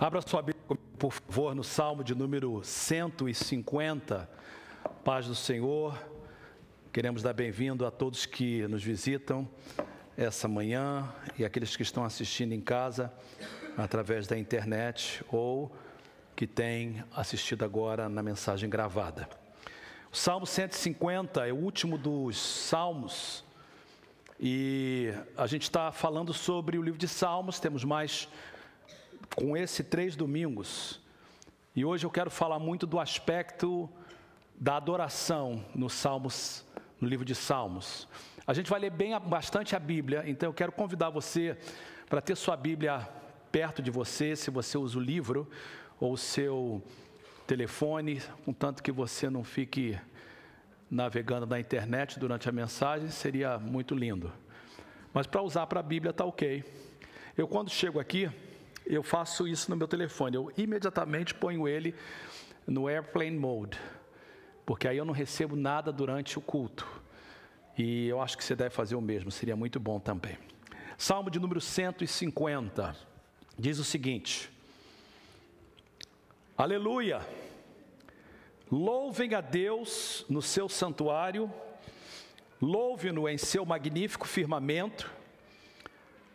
Abra sua Bíblia, por favor, no Salmo de número 150, paz do Senhor. Queremos dar bem-vindo a todos que nos visitam essa manhã e aqueles que estão assistindo em casa através da internet ou que têm assistido agora na mensagem gravada. O Salmo 150 é o último dos Salmos e a gente está falando sobre o livro de Salmos. Temos mais com esse 3 domingos, e hoje eu quero falar muito do aspecto da adoração nos Salmos, no livro de Salmos. A gente vai ler bastante a Bíblia, então eu quero convidar você para ter sua Bíblia perto de você, se você usa o livro ou o seu telefone, contanto que você não fique navegando na internet durante a mensagem, seria muito lindo. Mas para usar para a Bíblia está ok. Eu quando chego aqui, eu faço isso no meu telefone, eu imediatamente ponho ele no Airplane Mode, porque aí eu não recebo nada durante o culto, e eu acho que você deve fazer o mesmo, seria muito bom também. Salmo de número 150, diz o seguinte: Aleluia, louvem a Deus no seu santuário, louve-no em seu magnífico firmamento,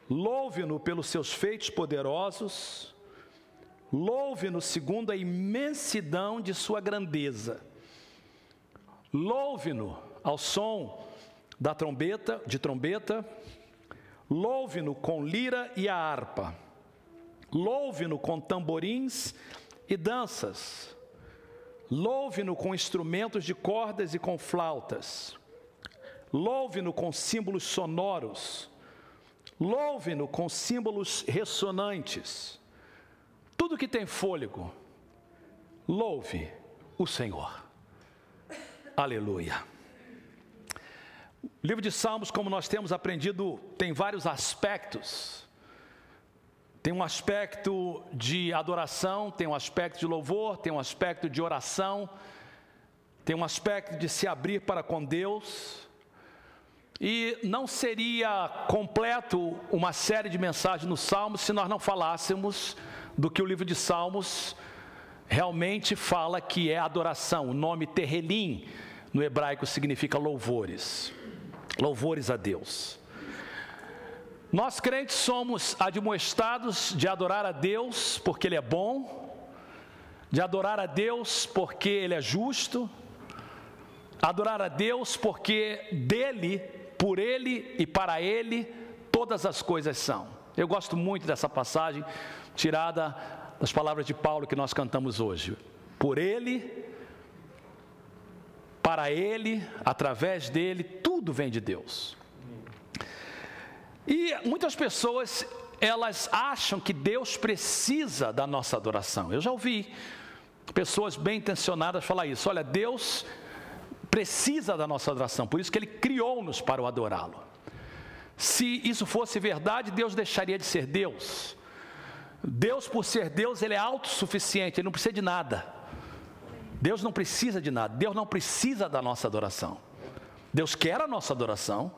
louve-no pelos seus feitos poderosos, louve-no segundo a imensidão de sua grandeza, louve-no ao som da trombeta, louve-no com lira e a harpa, louve-no com tamborins e danças, louve-no com instrumentos de cordas e com flautas, louve-no com símbolos sonoros, louve-no com símbolos ressonantes. Tudo que tem fôlego, louve o Senhor. Aleluia. O livro de Salmos, como nós temos aprendido, tem vários aspectos. Tem um aspecto de adoração, tem um aspecto de louvor, tem um aspecto de oração, tem um aspecto de se abrir para com Deus. E não seria completo uma série de mensagens no Salmos se nós não falássemos do que o livro de Salmos realmente fala, que é adoração. O nome Tehelim no hebraico significa louvores, louvores a Deus. Nós crentes somos admoestados de adorar a Deus porque Ele é bom, de adorar a Deus porque Ele é justo, adorar a Deus porque dEle, por Ele e para Ele, todas as coisas são. Eu gosto muito dessa passagem, tirada das palavras de Paulo que nós cantamos hoje. Por Ele, para Ele, através dEle, tudo vem de Deus. E muitas pessoas, elas acham que Deus precisa da nossa adoração. Eu já ouvi pessoas bem intencionadas falar isso. Olha, Deus precisa da nossa adoração, por isso que Ele criou-nos para o adorá-lo. Se isso fosse verdade, Deus deixaria de ser Deus. Deus, por ser Deus, Ele é autossuficiente, Ele não precisa de nada. Deus não precisa de nada, Deus não precisa da nossa adoração. Deus quer a nossa adoração.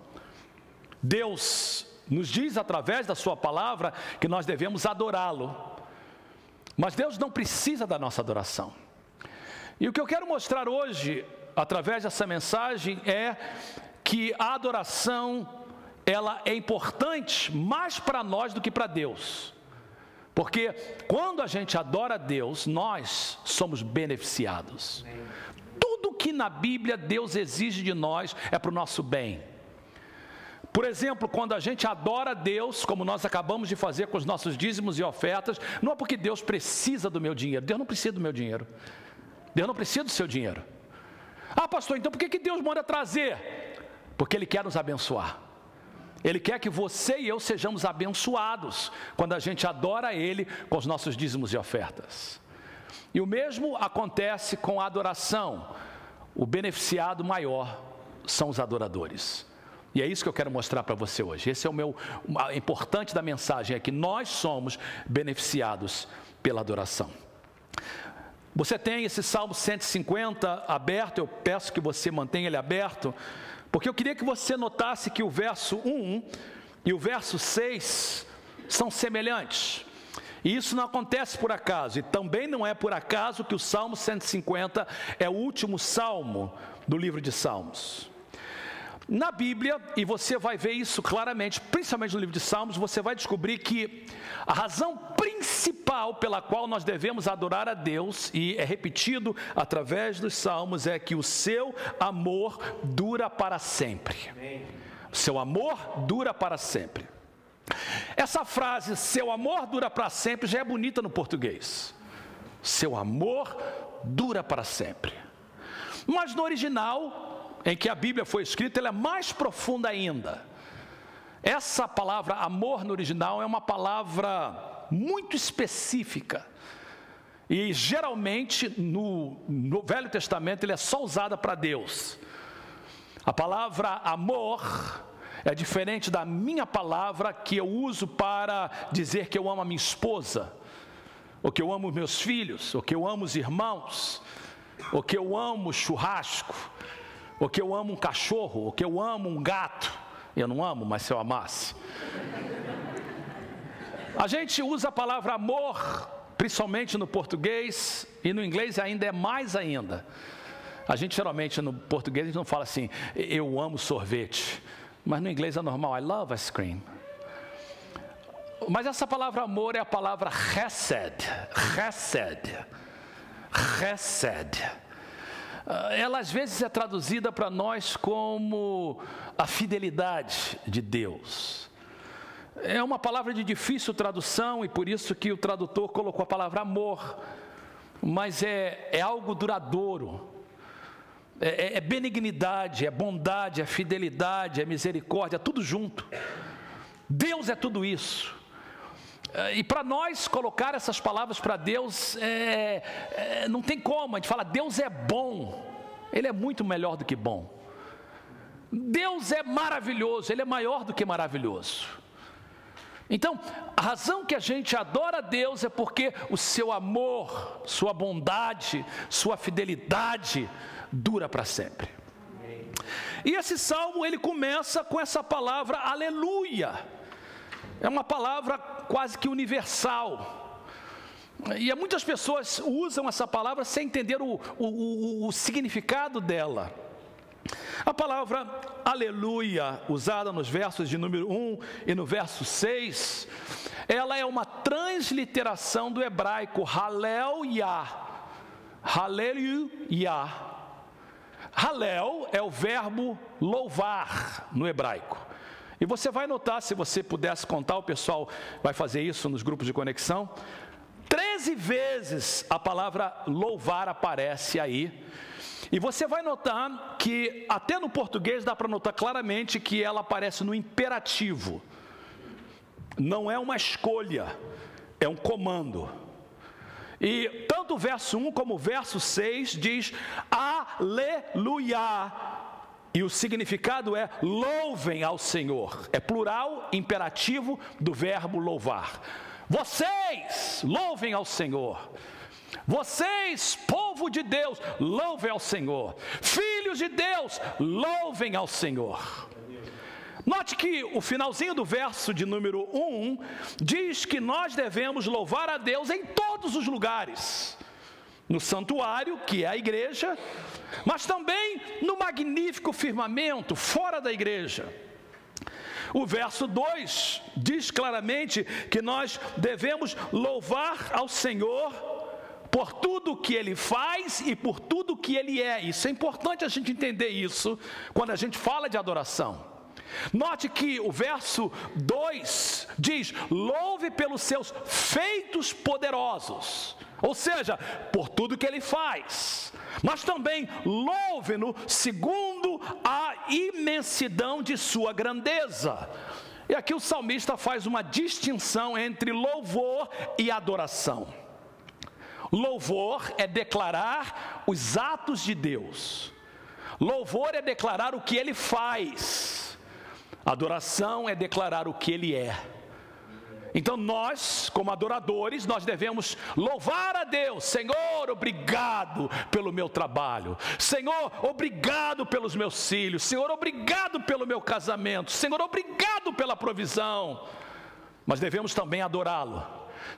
Deus nos diz através da sua palavra que nós devemos adorá-lo, mas Deus não precisa da nossa adoração. E o que eu quero mostrar hoje, através dessa mensagem, é que a adoração, ela é importante mais para nós do que para Deus. Porque quando a gente adora a Deus, nós somos beneficiados. Tudo que na Bíblia Deus exige de nós é para o nosso bem. Por exemplo, quando a gente adora a Deus, como nós acabamos de fazer com os nossos dízimos e ofertas, não é porque Deus precisa do meu dinheiro. Deus não precisa do meu dinheiro. Deus não precisa do seu dinheiro. Ah, pastor, então por que Deus manda trazer? Porque Ele quer nos abençoar. Ele quer que você e eu sejamos abençoados quando a gente adora Ele com os nossos dízimos e ofertas. E o mesmo acontece com a adoração. O beneficiado maior são os adoradores. E é isso que eu quero mostrar para você hoje. Esse é o importante da mensagem, é que nós somos beneficiados pela adoração. Você tem esse Salmo 150 aberto, eu peço que você mantenha ele aberto, porque eu queria que você notasse que o verso 1 e o verso 6 são semelhantes. E isso não acontece por acaso, e também não é por acaso que o Salmo 150 é o último salmo do livro de Salmos. Na Bíblia, e você vai ver isso claramente, principalmente no livro de Salmos, você vai descobrir que a razão principal pela qual nós devemos adorar a Deus, e é repetido através dos Salmos, é que o seu amor dura para sempre. O seu amor dura para sempre. Essa frase, seu amor dura para sempre, já é bonita no português. Seu amor dura para sempre. Mas no original, em que a Bíblia foi escrita, ela é mais profunda ainda. Essa palavra amor no original é uma palavra muito específica. E geralmente no Velho Testamento ele é só usada para Deus. A palavra amor é diferente da minha palavra que eu uso para dizer que eu amo a minha esposa, ou que eu amo meus filhos, ou que eu amo os irmãos, ou que eu amo churrasco, ou que eu amo um cachorro, ou que eu amo um gato. Eu não amo, mas se eu amasse. A gente usa a palavra amor, principalmente no português, e no inglês ainda é mais ainda. A gente geralmente no português a gente não fala assim, eu amo sorvete. Mas no inglês é normal, I love ice cream. Mas essa palavra amor é a palavra chesed. Ela às vezes é traduzida para nós como a fidelidade de Deus. É uma palavra de difícil tradução e por isso que o tradutor colocou a palavra amor. Mas é algo duradouro. É benignidade, é bondade, é fidelidade, é misericórdia, tudo junto. Deus é tudo isso. E para nós colocar essas palavras para Deus, não tem como. A gente fala, Deus é bom. Ele é muito melhor do que bom. Deus é maravilhoso, Ele é maior do que maravilhoso. Então, a razão que a gente adora a Deus é porque o seu amor, sua bondade, sua fidelidade dura para sempre. E esse salmo, ele começa com essa palavra aleluia. É uma palavra quase que universal. E muitas pessoas usam essa palavra sem entender o significado dela. A palavra aleluia, usada nos versos de número 1 e no verso 6, ela é uma transliteração do hebraico Hallel-Yah. Hallel-Yah. Hallel é o verbo louvar no hebraico. E você vai notar, se você pudesse contar, o pessoal vai fazer isso nos grupos de conexão, 13 vezes a palavra louvar aparece aí. E você vai notar que até no português dá para notar claramente que ela aparece no imperativo. Não é uma escolha, é um comando. E tanto o verso 1 como o verso 6 diz aleluia. E o significado é louvem ao Senhor. É plural imperativo do verbo louvar. Vocês louvem ao Senhor. Vocês, povo de Deus, louvem ao Senhor. Filhos de Deus, louvem ao Senhor. Note que o finalzinho do verso de número 1 diz que nós devemos louvar a Deus em todos os lugares. No santuário, que é a igreja, mas também no magnífico firmamento, fora da igreja. O verso 2 diz claramente que nós devemos louvar ao Senhor por tudo que Ele faz e por tudo que Ele é. Isso é importante a gente entender isso quando a gente fala de adoração. Note que o verso 2 diz, louve pelos seus feitos poderosos. Ou seja, por tudo que Ele faz. Mas também louve-no segundo a imensidão de sua grandeza. E aqui o salmista faz uma distinção entre louvor e adoração. Louvor é declarar os atos de Deus. Louvor é declarar o que Ele faz. Adoração é declarar o que Ele é. Então nós, como adoradores, nós devemos louvar a Deus. Senhor, obrigado pelo meu trabalho. Senhor, obrigado pelos meus filhos. Senhor, obrigado pelo meu casamento. Senhor, obrigado pela provisão. Mas devemos também adorá-lo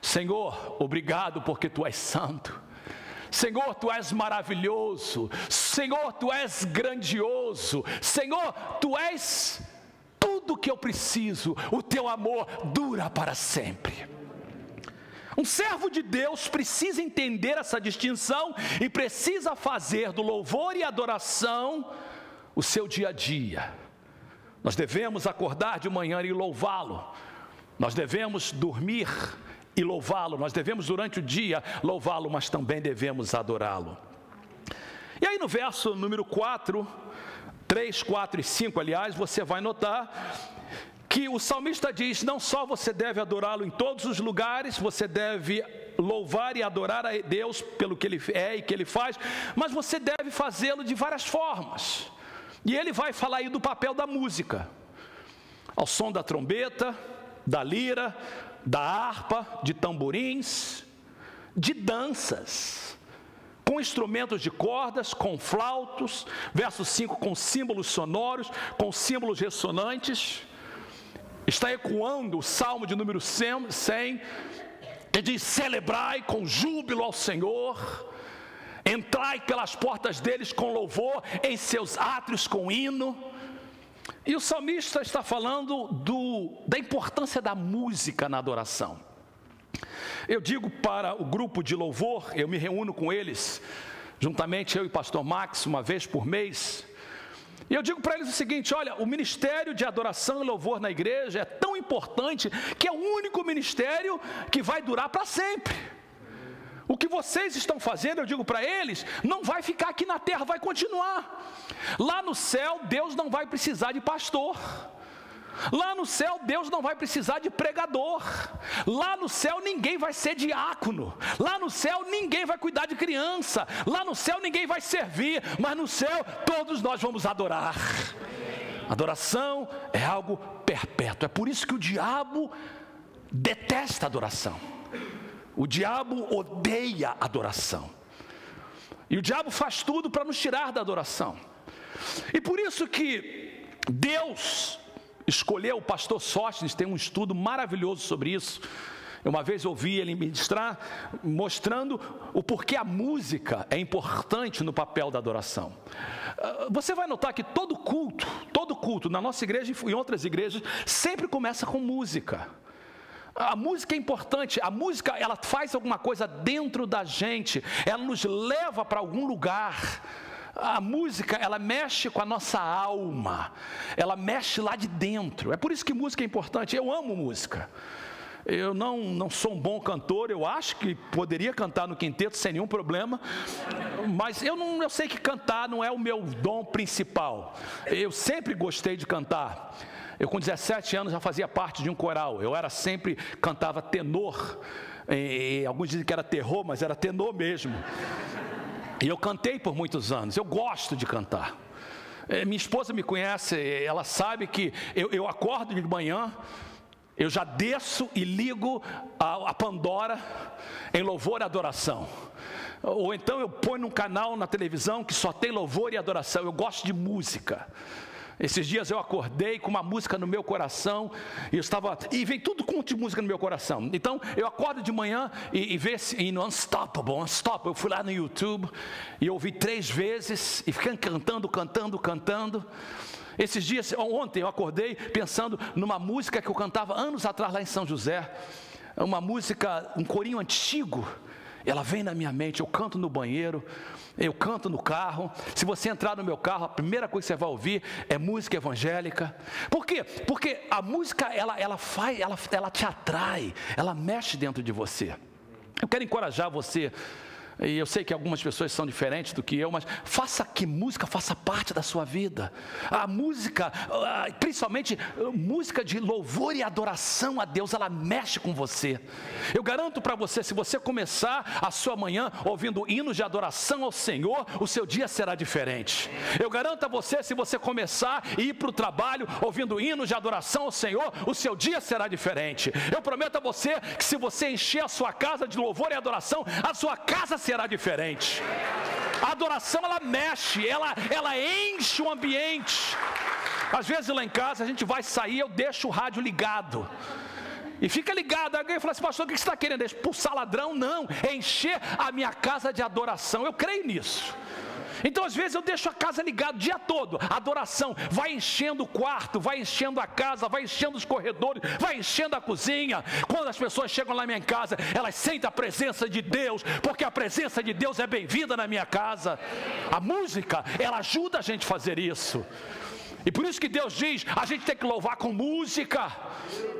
Senhor, obrigado porque Tu és santo. Senhor, Tu és maravilhoso. Senhor, Tu és grandioso. Senhor, Tu és tudo que eu preciso. O Teu amor dura para sempre. Um servo de Deus precisa entender essa distinção e precisa fazer do louvor e adoração o seu dia a dia. Nós devemos acordar de manhã e louvá-lo. Nós devemos dormir e louvá-lo. Nós devemos durante o dia louvá-lo, mas também devemos adorá-lo. E aí no verso número 4, 3, 4 e 5, aliás, você vai notar que o salmista diz: não só você deve adorá-lo em todos os lugares, você deve louvar e adorar a Deus pelo que Ele é e que Ele faz, mas você deve fazê-lo de várias formas. E ele vai falar aí do papel da música, ao som da trombeta, da lira, da harpa, de tamborins, de danças, com instrumentos de cordas, com flautos, verso 5, com símbolos sonoros, com símbolos ressonantes. Está ecoando o Salmo de número 100, que diz: celebrai com júbilo ao Senhor, entrai pelas portas deles com louvor, em seus átrios com hino. E o salmista está falando da importância da música na adoração. Eu digo para o grupo de louvor, eu me reúno com eles, juntamente eu e o pastor Max, uma vez por mês, e eu digo para eles o seguinte: olha, o ministério de adoração e louvor na igreja é tão importante que é o único ministério que vai durar para sempre. O que vocês estão fazendo, eu digo para eles, não vai ficar aqui na terra, vai continuar. Lá no céu, Deus não vai precisar de pastor. Lá no céu, Deus não vai precisar de pregador. Lá no céu, ninguém vai ser diácono. Lá no céu, ninguém vai cuidar de criança. Lá no céu, ninguém vai servir. Mas no céu, todos nós vamos adorar. Adoração é algo perpétuo. É por isso que o diabo detesta a adoração. O diabo odeia a adoração. E o diabo faz tudo para nos tirar da adoração. E por isso que Deus escolheu o pastor Sóstenes, tem um estudo maravilhoso sobre isso. Eu uma vez ouvi ele ministrar, mostrando o porquê a música é importante no papel da adoração. Você vai notar que todo culto, na nossa igreja e em outras igrejas, sempre começa com música. A música é importante, a música ela faz alguma coisa dentro da gente, ela nos leva para algum lugar. A música, ela mexe com a nossa alma, ela mexe lá de dentro. É por isso que música é importante. Eu amo música. Eu não sou um bom cantor, eu acho que poderia cantar no quinteto sem nenhum problema, mas eu sei que cantar não é o meu dom principal. Eu sempre gostei de cantar. Eu com 17 anos já fazia parte de um coral. Eu cantava tenor. Alguns dizem que era terror, mas era tenor mesmo. E eu cantei por muitos anos. Eu gosto de cantar. Minha esposa me conhece, ela sabe que eu acordo de manhã, eu já desço e ligo a Pandora em louvor e adoração. Ou então eu ponho num canal na televisão que só tem louvor e adoração. Eu gosto de música. Esses dias eu acordei com uma música no meu coração e vem tudo com de música no meu coração. Então eu acordo de manhã e vejo esse Unstoppable. Eu fui lá no YouTube e ouvi 3 vezes e fiquei cantando. Esses dias, ontem eu acordei pensando numa música que eu cantava anos atrás lá em São José. Uma música, um corinho antigo. Ela vem na minha mente, eu canto no banheiro, eu canto no carro. Se você entrar no meu carro, a primeira coisa que você vai ouvir é música evangélica. Por quê? Porque a música, ela te atrai, ela mexe dentro de você. Eu quero encorajar você, e eu sei que algumas pessoas são diferentes do que eu, mas faça que música faça parte da sua vida. A música, principalmente música de louvor e adoração a Deus, ela mexe com você. Eu garanto para você, se você começar a sua manhã ouvindo hinos de adoração ao Senhor, o seu dia será diferente. Eu garanto a você, se você começar a ir para o trabalho ouvindo hinos de adoração ao Senhor, o seu dia será diferente. Eu prometo a você que se você encher a sua casa de louvor e adoração, a sua casa será diferente. A adoração, ela mexe, ela enche o ambiente. Às vezes lá em casa a gente vai sair, eu deixo o rádio ligado. E fica ligado. Alguém fala assim: pastor, o que você está querendo? Expulsar ladrão? Não, é encher a minha casa de adoração. Eu creio nisso. Então às vezes eu deixo a casa ligada o dia todo. A adoração vai enchendo o quarto, vai enchendo a casa, vai enchendo os corredores, vai enchendo a cozinha. Quando as pessoas chegam lá na minha casa, elas sentem a presença de Deus, porque a presença de Deus é bem-vinda na minha casa. A música, ela ajuda a gente a fazer isso. E por isso que Deus diz, a gente tem que louvar com música,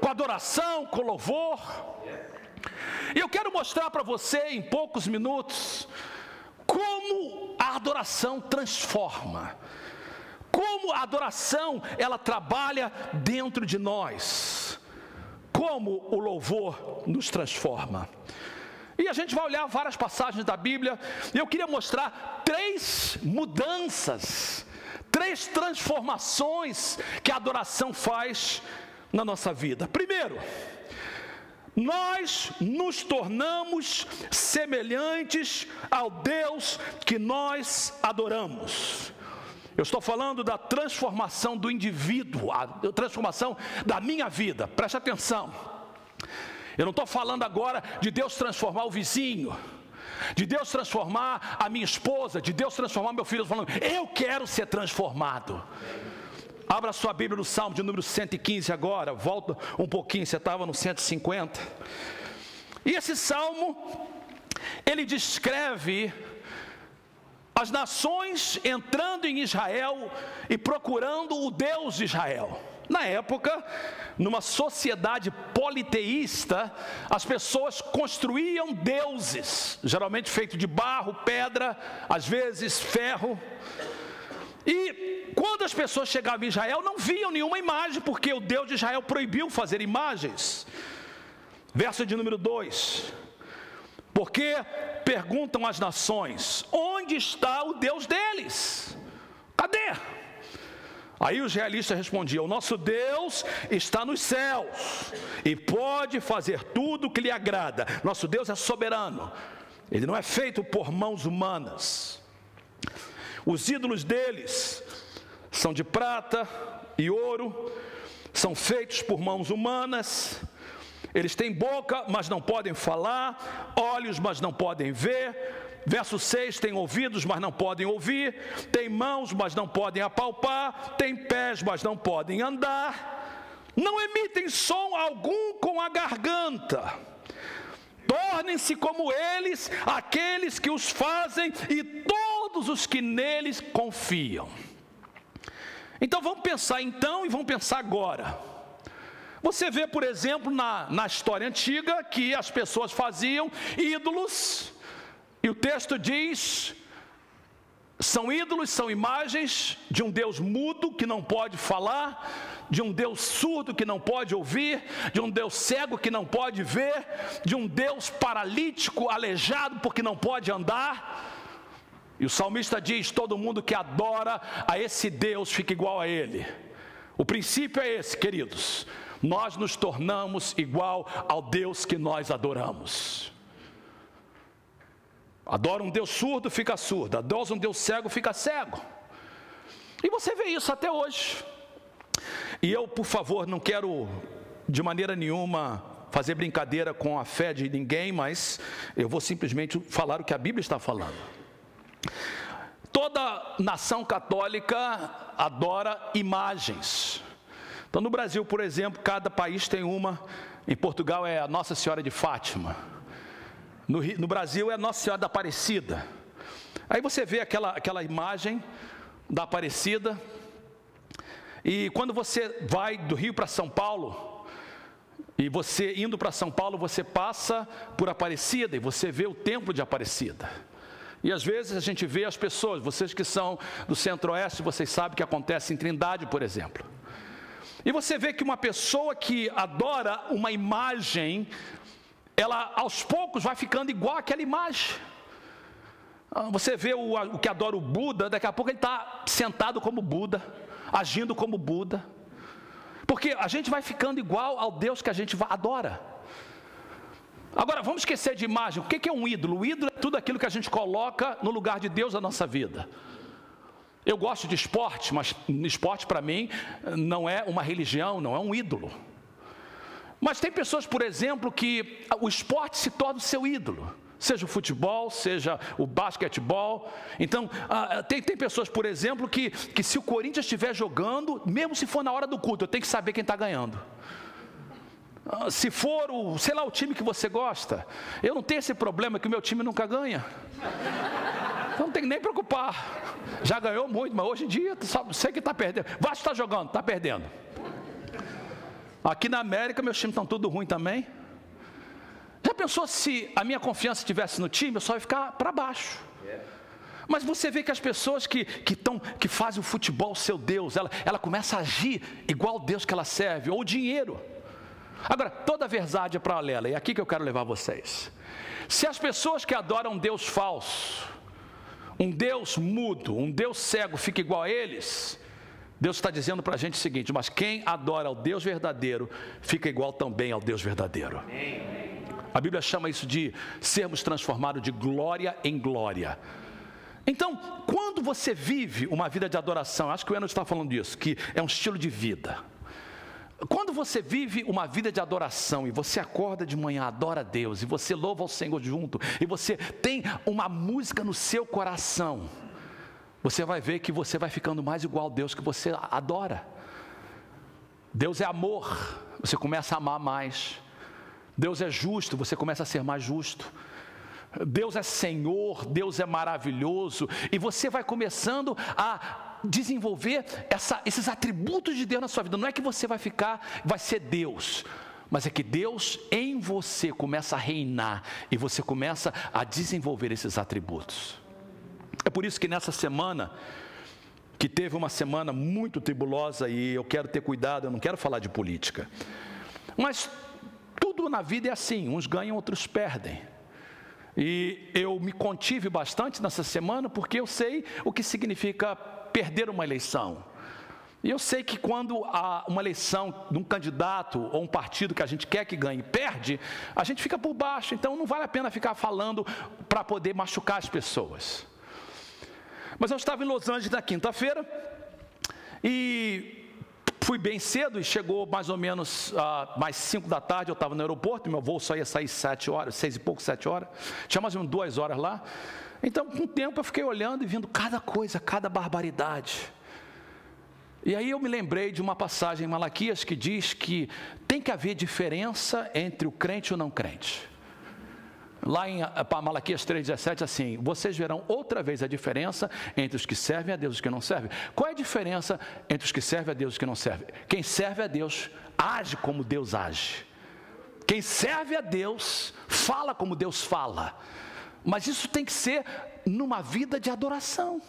com adoração, com louvor. E eu quero mostrar para você em poucos minutos como a adoração transforma, como a adoração ela trabalha dentro de nós, como o louvor nos transforma. E a gente vai olhar várias passagens da Bíblia, e eu queria mostrar 3 mudanças, 3 transformações que a adoração faz na nossa vida. Primeiro, nós nos tornamos semelhantes ao Deus que nós adoramos. Eu estou falando da transformação do indivíduo, a transformação da minha vida. Preste atenção. Eu não estou falando agora de Deus transformar o vizinho, de Deus transformar a minha esposa, de Deus transformar meu filho. Falando, eu quero ser transformado. Abra sua Bíblia no Salmo de número 115 agora, volta um pouquinho, você estava no 150. E esse Salmo, ele descreve as nações entrando em Israel e procurando o Deus de Israel. Na época, numa sociedade politeísta, as pessoas construíam deuses, geralmente feito de barro, pedra, às vezes ferro. E quando as pessoas chegavam em Israel, não viam nenhuma imagem, porque o Deus de Israel proibiu fazer imagens. Verso de número 2. Porque perguntam as nações, onde está o Deus deles? Cadê? Aí os israelitas respondiam, o nosso Deus está nos céus, e pode fazer tudo o que lhe agrada. Nosso Deus é soberano, ele não é feito por mãos humanas. Os ídolos deles são de prata e ouro, são feitos por mãos humanas. Eles têm boca, mas não podem falar, olhos, mas não podem ver. Verso 6, têm ouvidos, mas não podem ouvir, têm mãos, mas não podem apalpar, têm pés, mas não podem andar, não emitem som algum com a garganta. Tornem-se como eles, aqueles que os fazem e todos os que neles confiam. Então vamos pensar então e vamos pensar agora. Você vê, por exemplo, na história antiga, que as pessoas faziam ídolos, e o texto diz, são ídolos, são imagens de um Deus mudo que não pode falar, de um Deus surdo que não pode ouvir, de um Deus cego que não pode ver, de um Deus paralítico, aleijado porque não pode andar. E o salmista diz, todo mundo que adora a esse Deus fica igual a ele. O princípio é esse, queridos, nós nos tornamos igual ao Deus que nós adoramos. Adora um Deus surdo, fica surdo. Adora um Deus cego, fica cego. E você vê isso até hoje. E eu, por favor, não quero de maneira nenhuma fazer brincadeira com a fé de ninguém, mas eu vou simplesmente falar o que a Bíblia está falando. Toda nação católica adora imagens. Então no Brasil, por exemplo, cada país tem uma. Em Portugal é a Nossa Senhora de Fátima. No Brasil é a Nossa Senhora da Aparecida. Aí você vê aquela imagem da Aparecida. E quando você vai do Rio para São Paulo, e você indo para São Paulo, você passa por Aparecida e você vê o templo de Aparecida. E às vezes a gente vê as pessoas, vocês que são do Centro-Oeste, vocês sabem que acontece em Trindade, por exemplo. E você vê que uma pessoa que adora uma imagem, ela aos poucos vai ficando igual àquela imagem. Você vê o que adora o Buda, daqui a pouco ele está sentado como Buda, agindo como Buda. Porque a gente vai ficando igual ao Deus que a gente adora. Agora, vamos esquecer de imagem. O que é um ídolo? O ídolo é tudo aquilo que a gente coloca no lugar de Deus na nossa vida. Eu gosto de esporte, mas esporte para mim não é uma religião, não é um ídolo. Mas tem pessoas, por exemplo, que o esporte se torna o seu ídolo. Seja o futebol, seja o basquetebol. Então, tem pessoas, por exemplo, que se o Corinthians estiver jogando, mesmo se for na hora do culto, eu tenho que saber quem está ganhando. Se for o time que você gosta, eu não tenho esse problema que o meu time nunca ganha. Então não tem que nem preocupar. Já ganhou muito, mas hoje em dia, sei que está perdendo. Vasco está jogando, está perdendo. Aqui na América, meus times estão tudo ruim também. Já pensou se a minha confiança estivesse no time, eu só ia ficar para baixo. Mas você vê que as pessoas que fazem o futebol seu Deus, ela começa a agir igual o Deus que ela serve, ou o dinheiro. Agora, toda a verdade é paralela, e é aqui que eu quero levar vocês. Se as pessoas que adoram um Deus falso, um Deus mudo, um Deus cego, fica igual a eles, Deus está dizendo para a gente o seguinte: mas quem adora ao Deus verdadeiro, fica igual também ao Deus verdadeiro. A Bíblia chama isso de sermos transformados de glória em glória. Então, quando você vive uma vida de adoração, acho que o Enoch está falando disso, que é um estilo de vida. Quando você vive uma vida de adoração e você acorda de manhã, adora a Deus, e você louva ao Senhor junto, e você tem uma música no seu coração, você vai ver que você vai ficando mais igual ao Deus que você adora. Deus é amor, você começa a amar mais. Deus é justo, você começa a ser mais justo. Deus é Senhor, Deus é maravilhoso, e você vai começando a desenvolver esses atributos de Deus na sua vida. Não é que você vai ser Deus, mas é que Deus em você começa a reinar, e você começa a desenvolver esses atributos. É por isso que nessa semana, que teve uma semana muito tribulosa, e eu quero ter cuidado, eu não quero falar de política, mas tudo na vida é assim, uns ganham, outros perdem. E eu me contive bastante nessa semana, porque eu sei o que significa perder uma eleição. E eu sei que quando há uma eleição de um candidato ou um partido que a gente quer que ganhe perde, a gente fica por baixo. Então não vale a pena ficar falando para poder machucar as pessoas. Mas eu estava em Los Angeles na quinta-feira e fui bem cedo, e chegou mais ou menos mais 5 da tarde, eu estava no aeroporto, meu voo só ia sair 7 horas, 6 e pouco, 7 horas, tinha mais ou menos 2 horas lá. Então, com o tempo eu fiquei olhando e vendo cada coisa, cada barbaridade. E aí eu me lembrei de uma passagem em Malaquias que diz que tem que haver diferença entre o crente e o não crente. Lá em Malaquias 3,17, assim: vocês verão outra vez a diferença entre os que servem a Deus e os que não servem. Qual é a diferença entre os que servem a Deus e os que não servem? Quem serve a Deus age como Deus age. Quem serve a Deus fala como Deus fala. Mas isso tem que ser numa vida de adoração.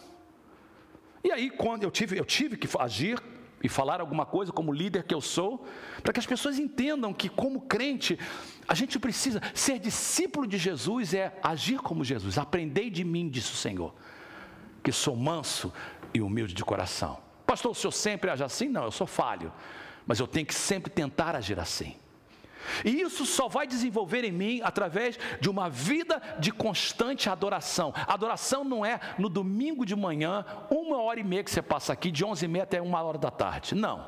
E aí, quando eu tive que agir e falar alguma coisa como líder que eu sou, para que as pessoas entendam que, como crente, a gente precisa ser discípulo de Jesus, é agir como Jesus. Aprendei de mim, disse o Senhor, que sou manso e humilde de coração. Pastor, o senhor sempre age assim? Não, eu sou falho, mas eu tenho que sempre tentar agir assim. E isso só vai desenvolver em mim através de uma vida de constante adoração. Adoração não é no domingo de manhã, 1h30 que você passa aqui, de 11h30 até 1h da tarde. Não.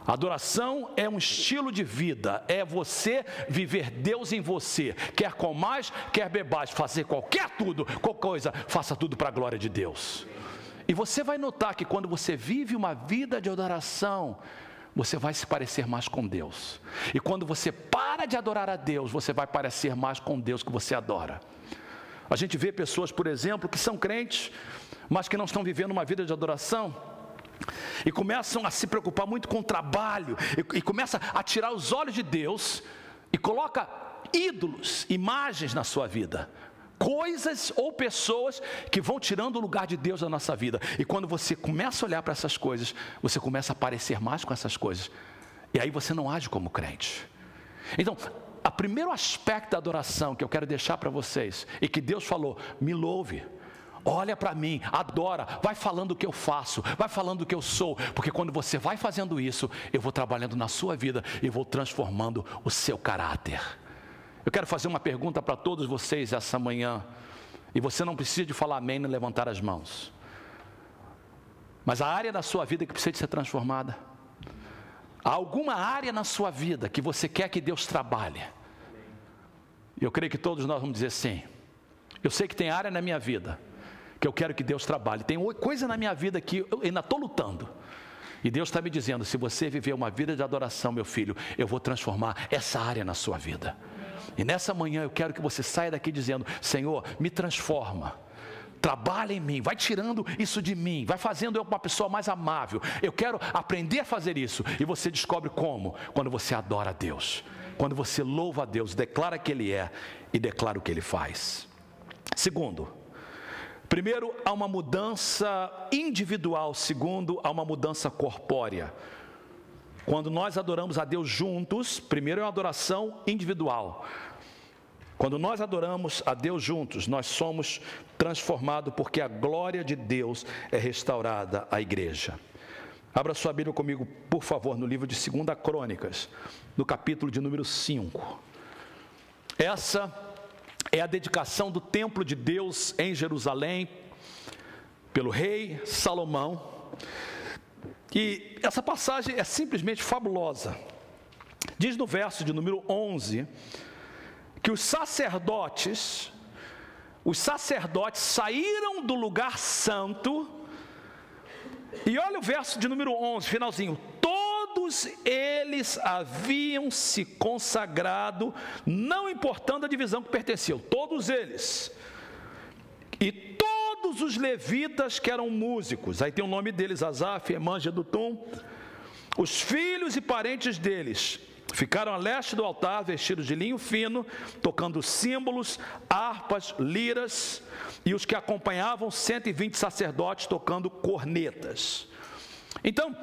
Adoração é um estilo de vida, é você viver Deus em você. Quer comais, quer bebais, fazer qualquer coisa, faça tudo para a glória de Deus. E você vai notar que quando você vive uma vida de adoração, você vai se parecer mais com Deus. E quando você para de adorar a Deus, você vai parecer mais com Deus que você adora. A gente vê pessoas, por exemplo, que são crentes, mas que não estão vivendo uma vida de adoração, e começam a se preocupar muito com o trabalho, e começa a tirar os olhos de Deus, e coloca ídolos, imagens na sua vida. Coisas ou pessoas que vão tirando o lugar de Deus da nossa vida. E quando você começa a olhar para essas coisas, você começa a parecer mais com essas coisas. E aí você não age como crente. Então, o primeiro aspecto da adoração que eu quero deixar para vocês, e que Deus falou: me louve, olha para mim, adora, vai falando o que eu faço, vai falando o que eu sou. Porque quando você vai fazendo isso, eu vou trabalhando na sua vida e vou transformando o seu caráter. Eu quero fazer uma pergunta para todos vocês essa manhã, e você não precisa de falar amém nem levantar as mãos, mas a área da sua vida que precisa de ser transformada, Há alguma área na sua vida que você quer que Deus trabalhe? Eu creio que todos nós vamos dizer sim. Eu sei que tem área na minha vida que eu quero que Deus trabalhe. Tem coisa na minha vida que eu ainda estou lutando. E Deus está me dizendo, se você viver uma vida de adoração, meu filho, eu vou transformar essa área na sua vida. E nessa manhã eu quero que você saia daqui dizendo, Senhor, me transforma. Trabalha em mim, vai tirando isso de mim, vai fazendo eu uma pessoa mais amável. Eu quero aprender a fazer isso. E você descobre como? Quando você adora a Deus, quando você louva a Deus, declara que Ele é e declara o que Ele faz. Segundo, primeiro, há uma mudança individual. Segundo, há uma mudança corpórea. Quando nós adoramos a Deus juntos, primeiro é uma adoração individual. Quando nós adoramos a Deus juntos, nós somos transformados porque a glória de Deus é restaurada à igreja. Abra sua Bíblia comigo, por favor, no livro de 2 Crônicas, no capítulo de número 5. Essa é a dedicação do templo de Deus em Jerusalém, pelo rei Salomão. E essa passagem é simplesmente fabulosa. Diz no verso de número 11... que os sacerdotes saíram do lugar santo, e olha o verso de número 11, finalzinho, todos eles haviam se consagrado, não importando a divisão que pertenciam, todos eles, e todos os levitas que eram músicos, aí tem o nome deles, Asaf, Emã, Jedutum, os filhos e parentes deles, ficaram a leste do altar, vestidos de linho fino, tocando símbolos, harpas, liras, e os que acompanhavam 120 sacerdotes tocando cornetas. Então,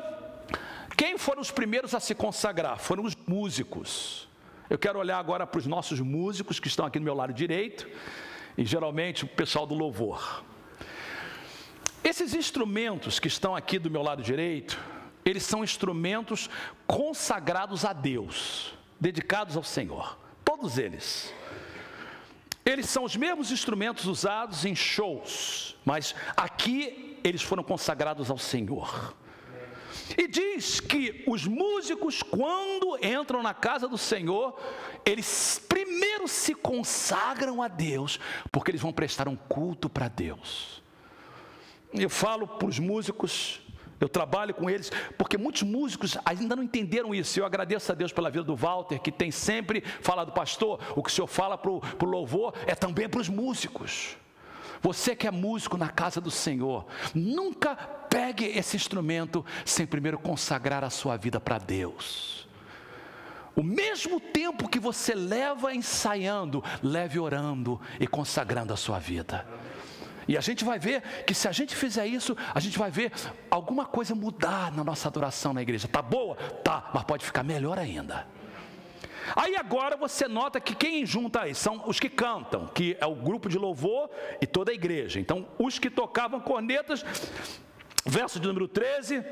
quem foram os primeiros a se consagrar? Foram os músicos. Eu quero olhar agora para os nossos músicos que estão aqui no meu lado direito, e geralmente o pessoal do louvor. Esses instrumentos que estão aqui do meu lado direito, eles são instrumentos consagrados a Deus, dedicados ao Senhor, todos eles. Eles são os mesmos instrumentos usados em shows, mas aqui eles foram consagrados ao Senhor. E diz que os músicos, quando entram na casa do Senhor, eles primeiro se consagram a Deus, porque eles vão prestar um culto para Deus. Eu falo para os músicos, eu trabalho com eles, porque muitos músicos ainda não entenderam isso. Eu agradeço a Deus pela vida do Walter, que tem sempre falado, pastor, o que o senhor fala para o louvor é também para os músicos. Você que é músico na casa do Senhor, nunca pegue esse instrumento sem primeiro consagrar a sua vida para Deus. O mesmo tempo que você leva ensaiando, leve orando e consagrando a sua vida. E a gente vai ver que se a gente fizer isso, a gente vai ver alguma coisa mudar na nossa adoração na igreja. Tá boa? Tá, mas pode ficar melhor ainda. Aí agora você nota que quem junta aí são os que cantam, que é o grupo de louvor e toda a igreja. Então, os que tocavam cornetas, verso de número 13,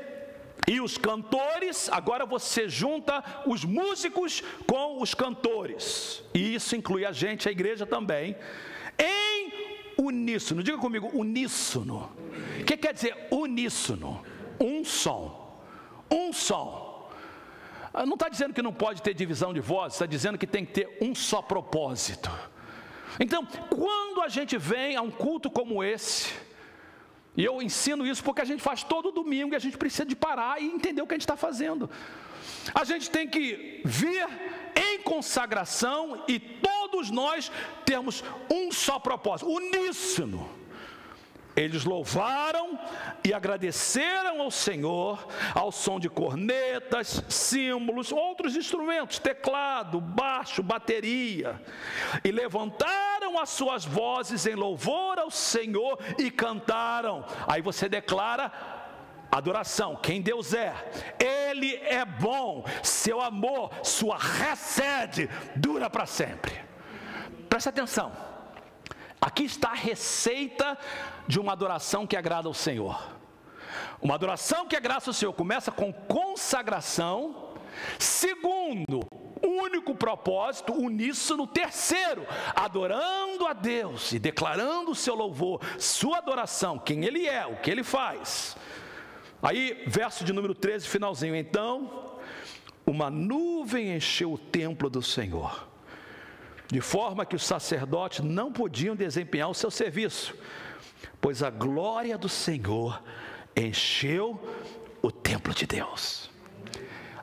e os cantores, agora você junta os músicos com os cantores. E isso inclui a gente, a igreja também, em uníssono. Diga comigo, uníssono. O que quer dizer uníssono? Um som. Um som. Não está dizendo que não pode ter divisão de voz, está dizendo que tem que ter um só propósito. Então, quando a gente vem a um culto como esse, e eu ensino isso porque a gente faz todo domingo e a gente precisa de parar e entender o que a gente está fazendo. A gente tem que vir em consagração e todos nós temos um só propósito, uníssono. Eles louvaram e agradeceram ao Senhor ao som de cornetas, símbolos, outros instrumentos, teclado, baixo, bateria, e levantaram as suas vozes em louvor ao Senhor e cantaram. Aí você declara adoração, quem Deus é, Ele é bom, seu amor, sua recede dura para sempre. Presta atenção, aqui está a receita de uma adoração que agrada ao Senhor. Uma adoração que agrada ao Senhor começa com consagração, segundo, único propósito, uníssono, terceiro, adorando a Deus e declarando o seu louvor, sua adoração, quem Ele é, o que Ele faz. Aí, verso de número 13, finalzinho, então, uma nuvem encheu o templo do Senhor, de forma que os sacerdotes não podiam desempenhar o seu serviço, pois a glória do Senhor encheu o templo de Deus.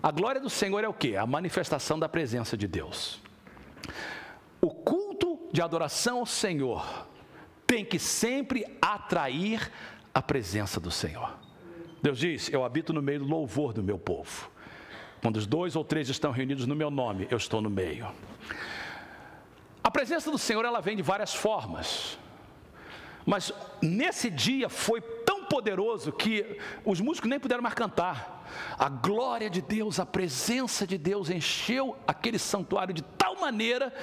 A glória do Senhor é o quê? A manifestação da presença de Deus. O culto de adoração ao Senhor tem que sempre atrair a presença do Senhor. Deus diz: eu habito no meio do louvor do meu povo. Quando os 2 ou 3 estão reunidos no meu nome, eu estou no meio. A presença do Senhor, ela vem de várias formas. Mas nesse dia foi tão poderoso que os músicos nem puderam mais cantar. A glória de Deus, a presença de Deus encheu aquele santuário de tal maneira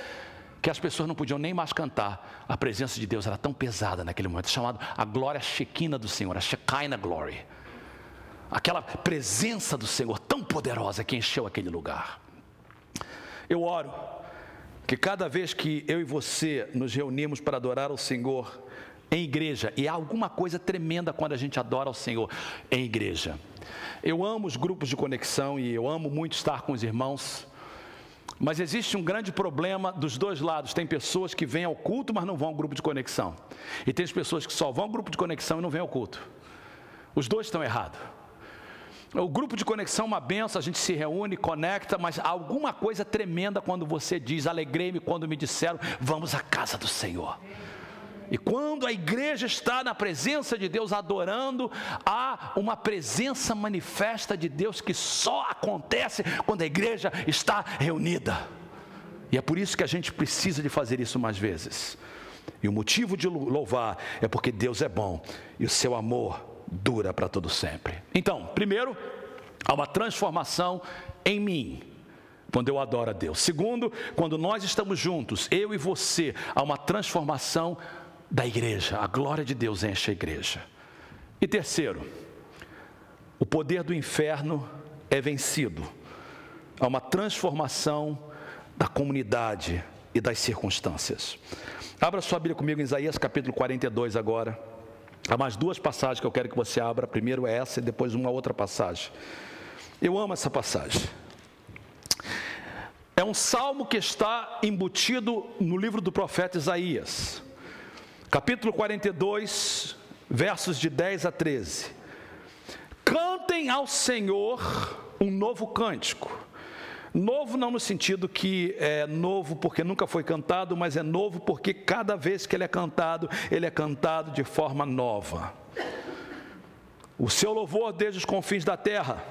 que as pessoas não podiam nem mais cantar. A presença de Deus era tão pesada naquele momento, chamado a glória Shekinah do Senhor, a Shekinah Glory. Aquela presença do Senhor tão poderosa que encheu aquele lugar. Eu oro que cada vez que eu e você nos reunimos para adorar ao Senhor em igreja, e há alguma coisa tremenda quando a gente adora ao Senhor em igreja. Eu amo os grupos de conexão e eu amo muito estar com os irmãos, mas existe um grande problema dos dois lados. Tem pessoas que vêm ao culto, mas não vão ao grupo de conexão, e tem as pessoas que só vão ao grupo de conexão e não vêm ao culto. Os dois estão errados. O grupo de conexão é uma benção, a gente se reúne, conecta, mas há alguma coisa tremenda quando você diz: alegrei-me quando me disseram, vamos à casa do Senhor. E quando a igreja está na presença de Deus adorando, há uma presença manifesta de Deus que só acontece quando a igreja está reunida. E é por isso que a gente precisa de fazer isso mais vezes. E o motivo de louvar é porque Deus é bom e o seu amor dura para todo sempre. Então, primeiro, há uma transformação em mim quando eu adoro a Deus. Segundo, quando nós estamos juntos, eu e você, há uma transformação da igreja. A glória de Deus enche a igreja. E terceiro, o poder do inferno é vencido. Há uma transformação da comunidade e das circunstâncias. Abra sua Bíblia comigo em Isaías capítulo 42 agora. Há mais 2 passagens que eu quero que você abra. Primeiro é essa e depois uma outra passagem. Eu amo essa passagem. É um salmo que está embutido no livro do profeta Isaías. Capítulo 42, versos de 10 a 13. Cantem ao Senhor um novo cântico. Novo não no sentido que é novo porque nunca foi cantado, mas é novo porque cada vez que ele é cantado de forma nova. O seu louvor desde os confins da terra.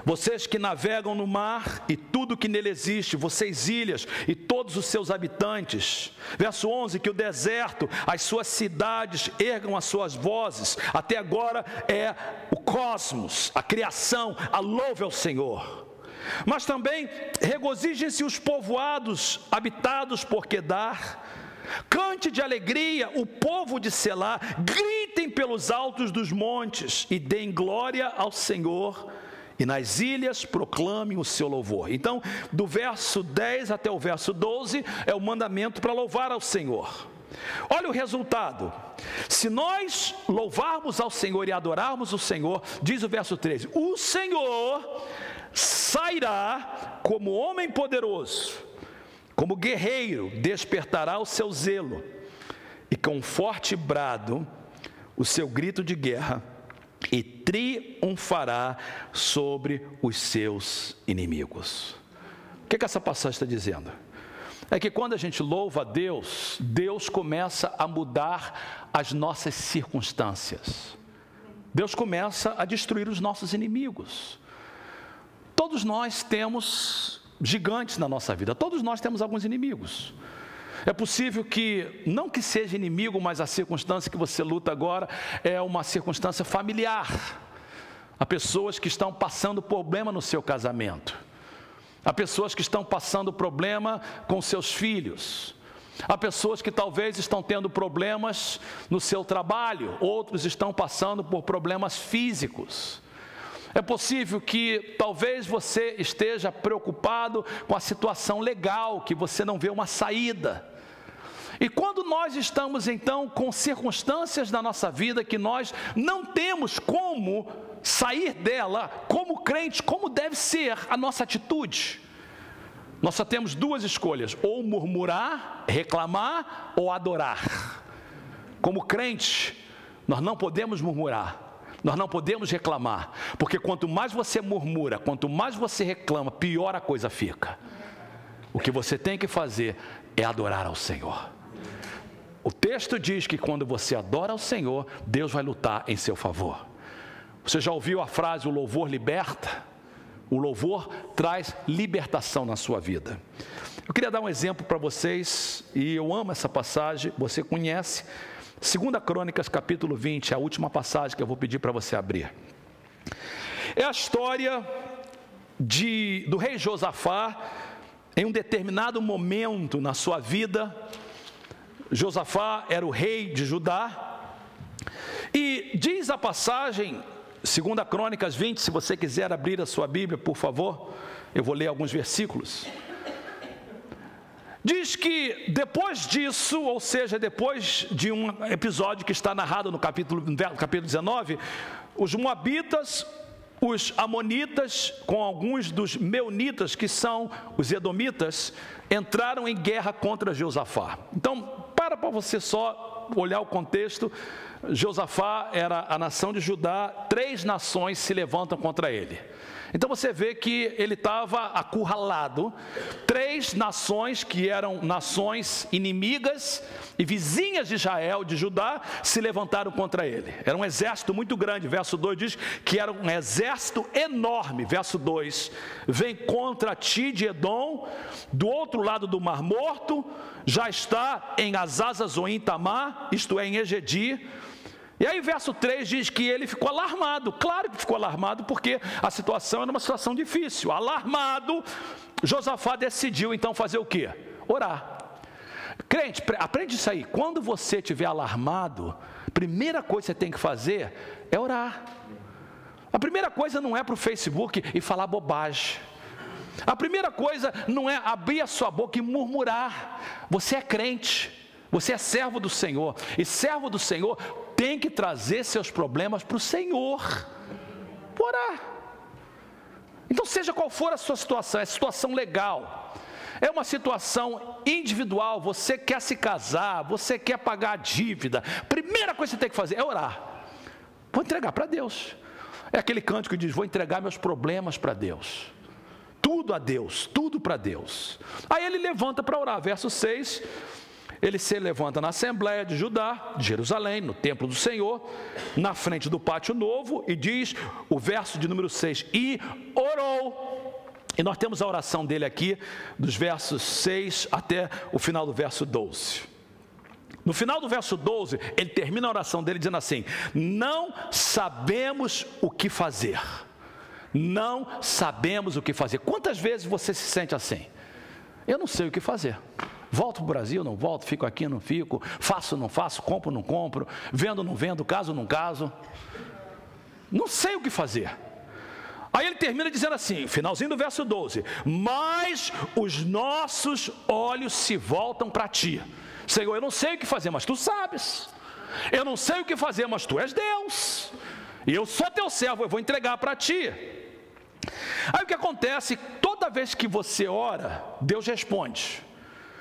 Vocês que navegam no mar e tudo que nele existe, vocês ilhas e todos os seus habitantes. Verso 11, que o deserto, as suas cidades ergam as suas vozes. Até agora é o cosmos, a criação, a louve ao Senhor. Mas também regozijem-se os povoados habitados por Quedar. Cante de alegria o povo de Selá, gritem pelos altos dos montes e deem glória ao Senhor, e nas ilhas proclamem o seu louvor. Então, do verso 10 até o verso 12 é o mandamento para louvar ao Senhor. Olha o resultado. Se nós louvarmos ao Senhor e adorarmos o Senhor, diz o verso 13: o Senhor sairá como homem poderoso, como guerreiro, despertará o seu zelo, e com forte brado o seu grito de guerra, e triunfará sobre os seus inimigos. O que essa passagem está dizendo? É que quando a gente louva a Deus, Deus começa a mudar as nossas circunstâncias. Deus começa a destruir os nossos inimigos. Todos nós temos gigantes na nossa vida, todos nós temos alguns inimigos. É possível que, não que seja inimigo, mas a circunstância que você luta agora é uma circunstância familiar. Há pessoas que estão passando problema no seu casamento. Há pessoas que estão passando problema com seus filhos. Há pessoas que talvez estão tendo problemas no seu trabalho. Outros estão passando por problemas físicos. É possível que talvez você esteja preocupado com a situação legal, que você não vê uma saída. E quando nós estamos então com circunstâncias na nossa vida que nós não temos como sair dela como crente, como deve ser a nossa atitude. Nós só temos duas escolhas: ou murmurar, reclamar, ou adorar. Como crente, nós não podemos murmurar, nós não podemos reclamar, porque quanto mais você murmura, quanto mais você reclama, pior a coisa fica. O que você tem que fazer é adorar ao Senhor. O texto diz que quando você adora ao Senhor, Deus vai lutar em seu favor. Você já ouviu a frase, o louvor liberta? O louvor traz libertação na sua vida. Eu queria dar um exemplo para vocês, e eu amo essa passagem, você conhece. 2 Crônicas, capítulo 20, a última passagem que eu vou pedir para você abrir. É a história do rei Josafá. Em um determinado momento na sua vida, Josafá era o rei de Judá. E diz a passagem, 2 Crônicas 20, se você quiser abrir a sua Bíblia, por favor, eu vou ler alguns versículos. Diz que depois disso, ou seja, depois de um episódio que está narrado no capítulo 19, os moabitas, os amonitas, com alguns dos meunitas, que são os edomitas, entraram em guerra contra Josafá. Então, para você só olhar o contexto. Josafá era a nação de Judá, 3 nações se levantam contra ele. Então você vê que ele estava acurralado, 3 nações que eram nações inimigas e vizinhas de Israel, de Judá, se levantaram contra ele. Era um exército muito grande, verso 2 diz que era um exército enorme, verso 2, vem contra ti de Edom, do outro lado do Mar Morto, já está em Azazoim Tamar, isto é, em Engedi. E aí verso 3 diz que ele ficou alarmado. Claro que ficou alarmado, porque a situação era uma situação difícil. Alarmado, Josafá decidiu então fazer o quê? Orar. Crente, aprende isso aí. Quando você estiver alarmado, a primeira coisa que você tem que fazer é orar. A primeira coisa não é para o Facebook e falar bobagem. A primeira coisa não é abrir a sua boca e murmurar. Você é crente. Você é servo do Senhor, e servo do Senhor tem que trazer seus problemas para o Senhor, orar. Então seja qual for a sua situação, é situação legal, é uma situação individual, você quer se casar, você quer pagar a dívida, primeira coisa que você tem que fazer é orar, vou entregar para Deus. É aquele cântico que diz, vou entregar meus problemas para Deus, tudo a Deus, tudo para Deus. Aí ele levanta para orar, verso 6, ele se levanta na Assembleia de Judá, de Jerusalém, no templo do Senhor, na frente do pátio novo, e diz o verso de número 6, e orou. E nós temos a oração dele aqui, dos versos 6 até o final do verso 12. No final do verso 12, ele termina a oração dele dizendo assim, não sabemos o que fazer. Não sabemos o que fazer. Quantas vezes você se sente assim? Eu não sei o que fazer. Volto para o Brasil, não volto, fico aqui, não fico, faço, não faço, compro, não compro, vendo, não vendo, caso, não caso. Não sei o que fazer. Aí ele termina dizendo assim, finalzinho do verso 12, mas os nossos olhos se voltam para ti. Senhor, eu não sei o que fazer, mas tu sabes. Eu não sei o que fazer, mas tu és Deus. E eu sou teu servo, eu vou entregar para ti. Aí o que acontece, toda vez que você ora, Deus responde.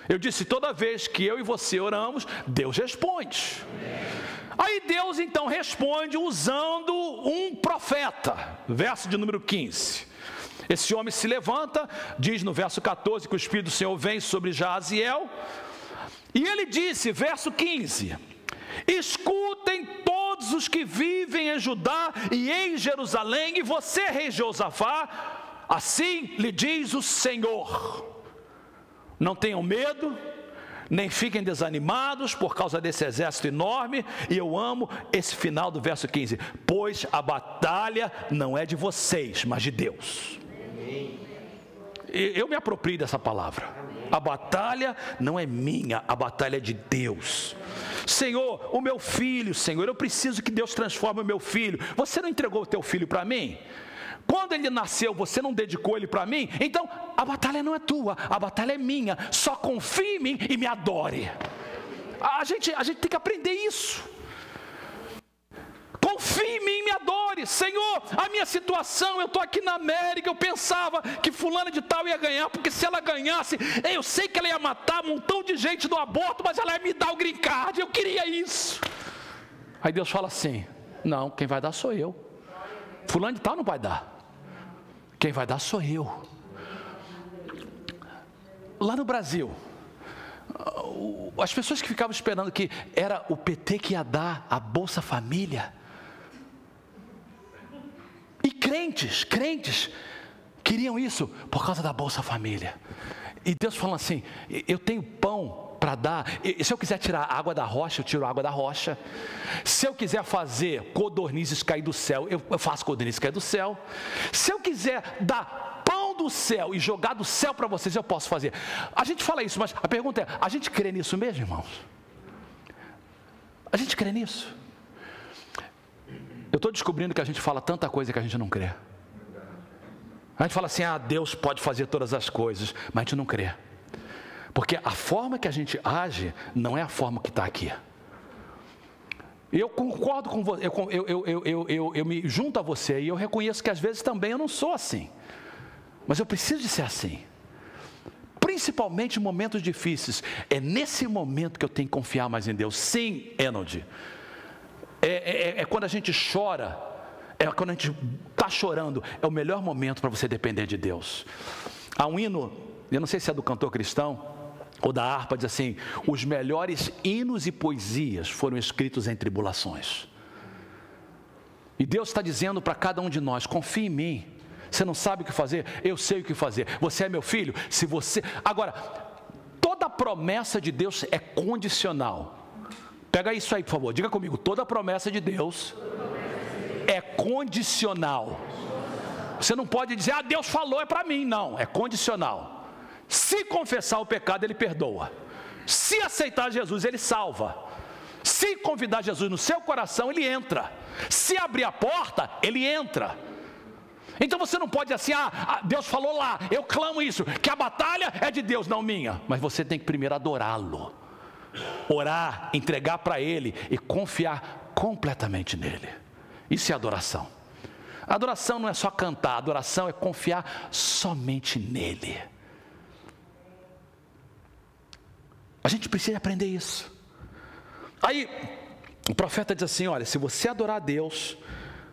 Eu disse, toda vez que eu e você oramos, Deus responde. Aí Deus então responde usando um profeta, verso de número 15. Esse homem se levanta, diz no verso 14 que o Espírito do Senhor vem sobre Jaziel. E ele disse, verso 15, escutem todos os que vivem em Judá e em Jerusalém, e você, rei Josafá, assim lhe diz o Senhor. Não tenham medo, nem fiquem desanimados por causa desse exército enorme. E eu amo esse final do verso 15, pois a batalha não é de vocês, mas de Deus. Eu me aproprio dessa palavra. A batalha não é minha, a batalha é de Deus. Senhor, o meu filho, Senhor, eu preciso que Deus transforme o meu filho. Você não entregou o teu filho para mim? Quando ele nasceu, você não dedicou ele para mim? Então, a batalha não é tua, a batalha é minha. Só confie em mim e me adore. A gente tem que aprender isso. Confie em mim e me adore. Senhor, a minha situação, eu estou aqui na América, eu pensava que fulana de tal ia ganhar, porque se ela ganhasse, eu sei que ela ia matar um montão de gente do aborto, mas ela ia me dar o green card, eu queria isso. Aí Deus fala assim, não, quem vai dar sou eu. Fulano de tal não vai dar, quem vai dar sou eu. Lá no Brasil, as pessoas que ficavam esperando que era o PT que ia dar a Bolsa Família, e crentes queriam isso por causa da Bolsa Família. E Deus falando assim, eu tenho pão para dar, se eu quiser tirar a água da rocha, eu tiro a água da rocha. Se eu quiser fazer codornizes cair do céu, eu faço codornizes cair do céu. Se eu quiser dar pão do céu e jogar do céu para vocês, eu posso fazer. A gente fala isso, mas a pergunta é, a gente crê nisso mesmo, irmãos? A gente crê nisso? Eu estou descobrindo que a gente fala tanta coisa que a gente não crê. A gente fala assim, Deus pode fazer todas as coisas, mas a gente não crê. Porque a forma que a gente age não é a forma que está aqui. Eu concordo com você, eu me junto a você e eu reconheço que às vezes também eu não sou assim. Mas eu preciso de ser assim. Principalmente em momentos difíceis. É nesse momento que eu tenho que confiar mais em Deus. Sim, Enold. É quando a gente chora, é quando a gente está chorando, é o melhor momento para você depender de Deus. Há um hino, eu não sei se é do cantor cristão ou da harpa, diz assim, os melhores hinos e poesias foram escritos em tribulações. E Deus está dizendo para cada um de nós, confie em mim. Você não sabe o que fazer? Eu sei o que fazer. Você é meu filho? Se você... Agora, toda promessa de Deus é condicional. Pega isso aí, por favor. Diga comigo. Toda promessa de Deus é condicional. Você não pode dizer, Deus falou, é para mim. Não, é condicional. Se confessar o pecado, Ele perdoa. Se aceitar Jesus, Ele salva. Se convidar Jesus no seu coração, Ele entra. Se abrir a porta, Ele entra. Então você não pode dizer assim, Deus falou lá, eu clamo isso, que a batalha é de Deus, não minha. Mas você tem que primeiro adorá-lo, orar, entregar para Ele e confiar completamente nele. Isso é adoração. Adoração não é só cantar, adoração é confiar somente nele. A gente precisa aprender isso. Aí o profeta diz assim, olha, se você adorar a Deus,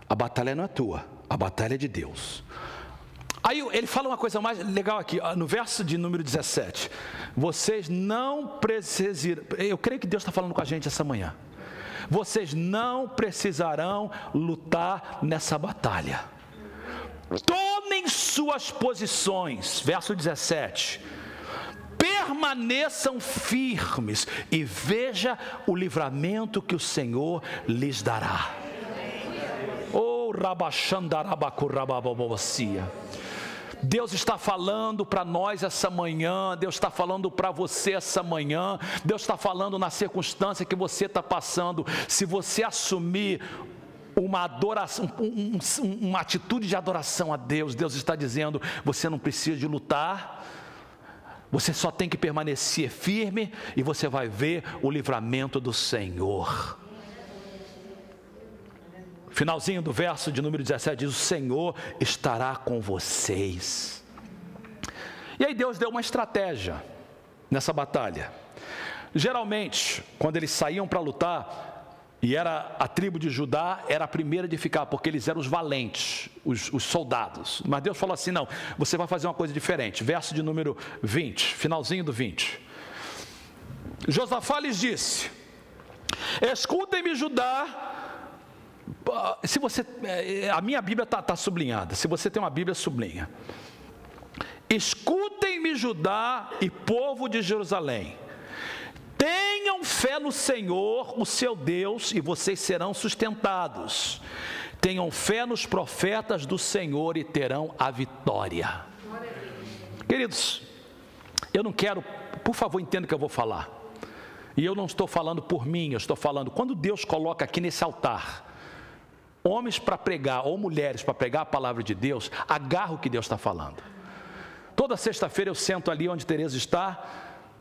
a batalha não é tua, a batalha é de Deus. Aí ele fala uma coisa mais legal aqui, no verso de número 17. Vocês não precisarão, eu creio que Deus está falando com a gente essa manhã. Vocês não precisarão lutar nessa batalha. Tomem suas posições, verso 17. Permaneçam firmes e veja o livramento que o Senhor lhes dará. Deus está falando para nós essa manhã, Deus está falando para você essa manhã, Deus está falando na circunstância que você está passando. Se você assumir uma adoração, uma atitude de adoração a Deus, Deus está dizendo, você não precisa de lutar, você só tem que permanecer firme e você vai ver o livramento do Senhor. Finalzinho do verso de número 17 diz, o Senhor estará com vocês. E aí Deus deu uma estratégia nessa batalha. Geralmente, quando eles saíam para lutar, e era a tribo de Judá, era a primeira de ficar, porque eles eram os valentes, os soldados. Mas Deus falou assim, não, você vai fazer uma coisa diferente. Verso de número 20, finalzinho do 20. Josafá lhes disse, escutem-me, Judá. Se você, a minha Bíblia está sublinhada, se você tem uma Bíblia, sublinha. Escutem-me, Judá e povo de Jerusalém, tenham fé no Senhor, o seu Deus, e vocês serão sustentados. Tenham fé nos profetas do Senhor e terão a vitória. Queridos, eu não quero, por favor, entenda o que eu vou falar. E eu não estou falando por mim, eu estou falando, quando Deus coloca aqui nesse altar homens para pregar ou mulheres para pregar a palavra de Deus, agarra o que Deus está falando. Toda sexta-feira eu sento ali onde Tereza está,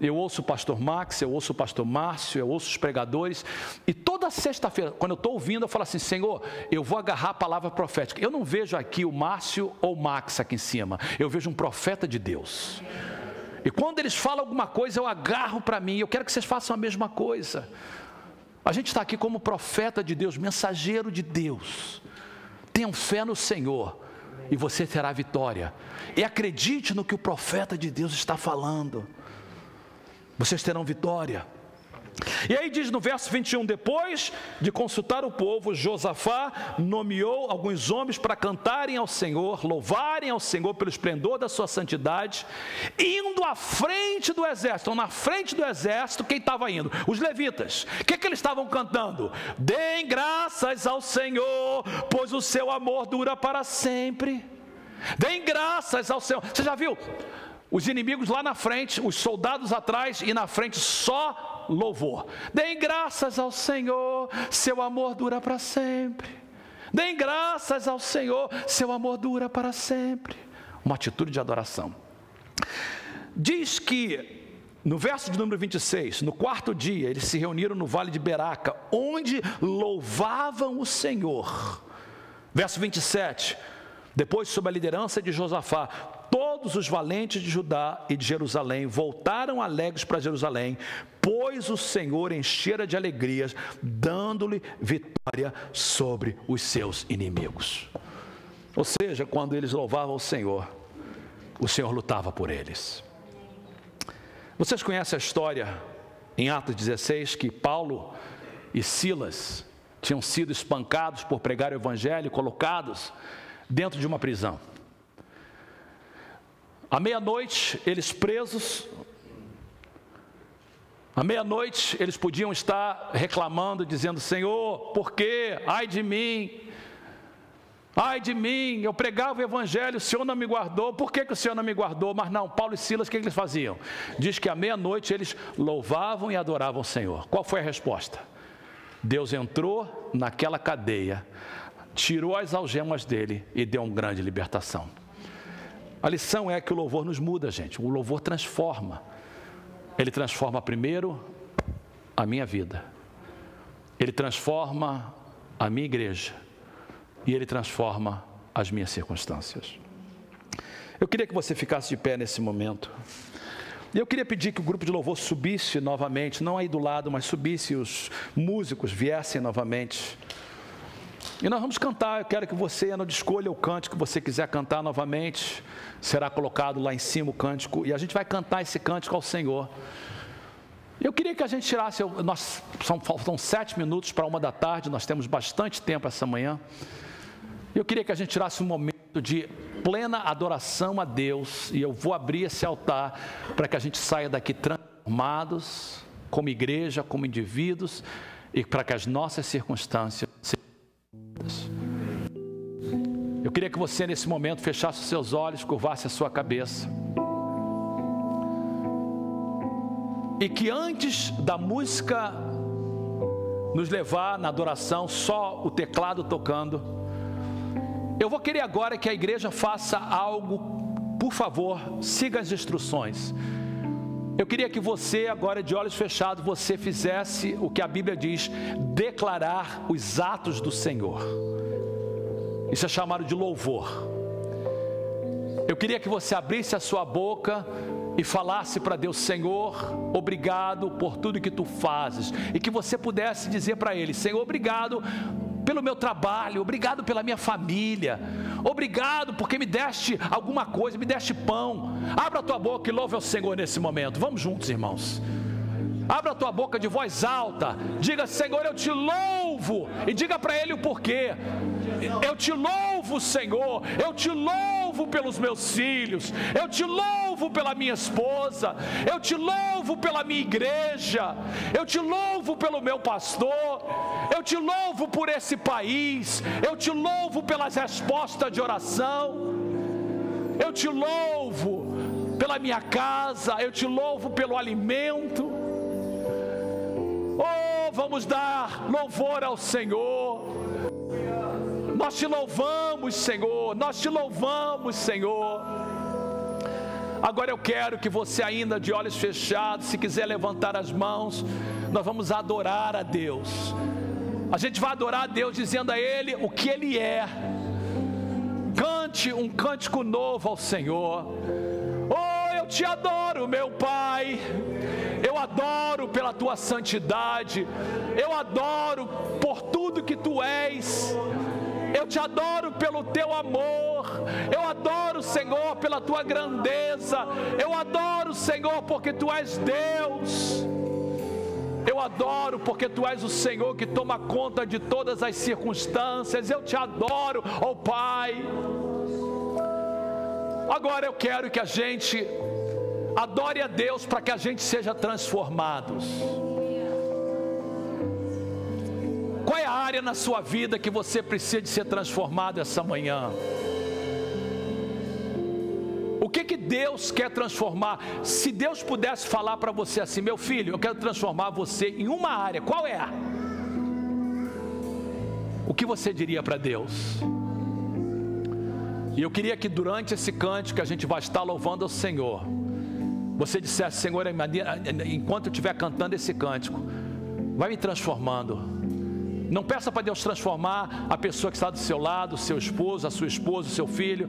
eu ouço o pastor Max, eu ouço o pastor Márcio, eu ouço os pregadores, e toda sexta-feira, quando eu estou ouvindo, eu falo assim: Senhor, eu vou agarrar a palavra profética. Eu não vejo aqui o Márcio ou o Max aqui em cima, eu vejo um profeta de Deus. E quando eles falam alguma coisa, eu agarro para mim. Eu quero que vocês façam a mesma coisa. A gente está aqui como profeta de Deus, mensageiro de Deus. Tenham fé no Senhor e você terá vitória. E acredite no que o profeta de Deus está falando. Vocês terão vitória. E aí diz no verso 21, depois de consultar o povo, Josafá nomeou alguns homens para cantarem ao Senhor, louvarem ao Senhor pelo esplendor da sua santidade, indo à frente do exército. Então, na frente do exército, quem estava indo? Os levitas. O que eles estavam cantando? Deem graças ao Senhor, pois o seu amor dura para sempre. Deem graças ao Senhor. Você já viu? Os inimigos lá na frente, os soldados atrás, e na frente só louvor. Deem graças ao Senhor, seu amor dura para sempre. Deem graças ao Senhor, seu amor dura para sempre. Uma atitude de adoração. Diz que no verso de número 26, no quarto dia, eles se reuniram no vale de Beraca, onde louvavam o Senhor. Verso 27, depois, sob a liderança de Josafá, todos os valentes de Judá e de Jerusalém voltaram alegres para Jerusalém, pois o Senhor enchera de alegrias, dando-lhe vitória sobre os seus inimigos. Ou seja, quando eles louvavam o Senhor lutava por eles. Vocês conhecem a história em Atos 16, que Paulo e Silas tinham sido espancados por pregar o evangelho, colocados dentro de uma prisão. À meia-noite, eles presos, à meia-noite, eles podiam estar reclamando, dizendo: Senhor, por quê? Ai de mim, eu pregava o evangelho, o Senhor não me guardou, por que o Senhor não me guardou? Mas não, Paulo e Silas, o que eles faziam? Diz que à meia-noite eles louvavam e adoravam o Senhor. Qual foi a resposta? Deus entrou naquela cadeia, tirou as algemas dele e deu uma grande libertação. A lição é que o louvor nos muda, gente. O louvor transforma. Ele transforma primeiro a minha vida. Ele transforma a minha igreja. E ele transforma as minhas circunstâncias. Eu queria que você ficasse de pé nesse momento. E eu queria pedir que o grupo de louvor subisse novamente, não aí do lado, mas subisse, os músicos viessem novamente. E nós vamos cantar. Eu quero que você escolha o cântico que você quiser cantar novamente. Será colocado lá em cima o cântico, e a gente vai cantar esse cântico ao Senhor. Eu queria que a gente tirasse, faltam 7 minutos para 13h, nós temos bastante tempo essa manhã. Eu queria que a gente tirasse um momento de plena adoração a Deus, e eu vou abrir esse altar para que a gente saia daqui transformados, como igreja, como indivíduos, e para que as nossas circunstâncias sejam. Eu queria que você nesse momento fechasse os seus olhos, curvasse a sua cabeça, e que antes da música nos levar na adoração, só o teclado tocando, eu vou querer agora que a igreja faça algo. Por favor, siga as instruções. Eu queria que você agora, de olhos fechados, você fizesse o que a Bíblia diz: declarar os atos do Senhor. Isso é chamado de louvor. Eu queria que você abrisse a sua boca e falasse para Deus: Senhor, obrigado por tudo que Tu fazes. E que você pudesse dizer para Ele: Senhor, obrigado pelo meu trabalho, obrigado pela minha família, obrigado porque me deste alguma coisa, me deste pão. Abra a tua boca e louve ao Senhor nesse momento. Vamos juntos, irmãos. Abra a tua boca de voz alta, diga: Senhor, eu te louvo, e diga para Ele o porquê. Eu te louvo, Senhor, eu te louvo pelos meus filhos, eu te louvo pela minha esposa, eu te louvo pela minha igreja, eu te louvo pelo meu pastor, eu te louvo por esse país, eu te louvo pelas respostas de oração, eu te louvo pela minha casa, eu te louvo pelo alimento. Oh, vamos dar louvor ao Senhor. Nós te louvamos, Senhor, nós te louvamos, Senhor. Agora eu quero que você ainda de olhos fechados, se quiser levantar as mãos, nós vamos adorar a Deus. A gente vai adorar a Deus dizendo a Ele o que Ele é. Cante um cântico novo ao Senhor. Oh, eu te adoro, meu Pai. Eu adoro pela tua santidade. Eu adoro por tudo que tu és. Eu te adoro pelo teu amor. Eu adoro, Senhor, pela tua grandeza. Eu adoro, Senhor, porque tu és Deus. Eu adoro porque tu és o Senhor que toma conta de todas as circunstâncias. Eu te adoro, ó Pai. Agora eu quero que a gente adore a Deus para que a gente seja transformados. Qual é a área na sua vida que você precisa de ser transformado essa manhã? O que Deus quer transformar? Se Deus pudesse falar para você assim: meu filho, eu quero transformar você em uma área, qual é? O que você diria para Deus? E eu queria que durante esse cântico que a gente vai estar louvando ao Senhor, você dissesse: Senhor, enquanto eu estiver cantando esse cântico, vai me transformando. Não peça para Deus transformar a pessoa que está do seu lado, o seu esposo, a sua esposa, o seu filho.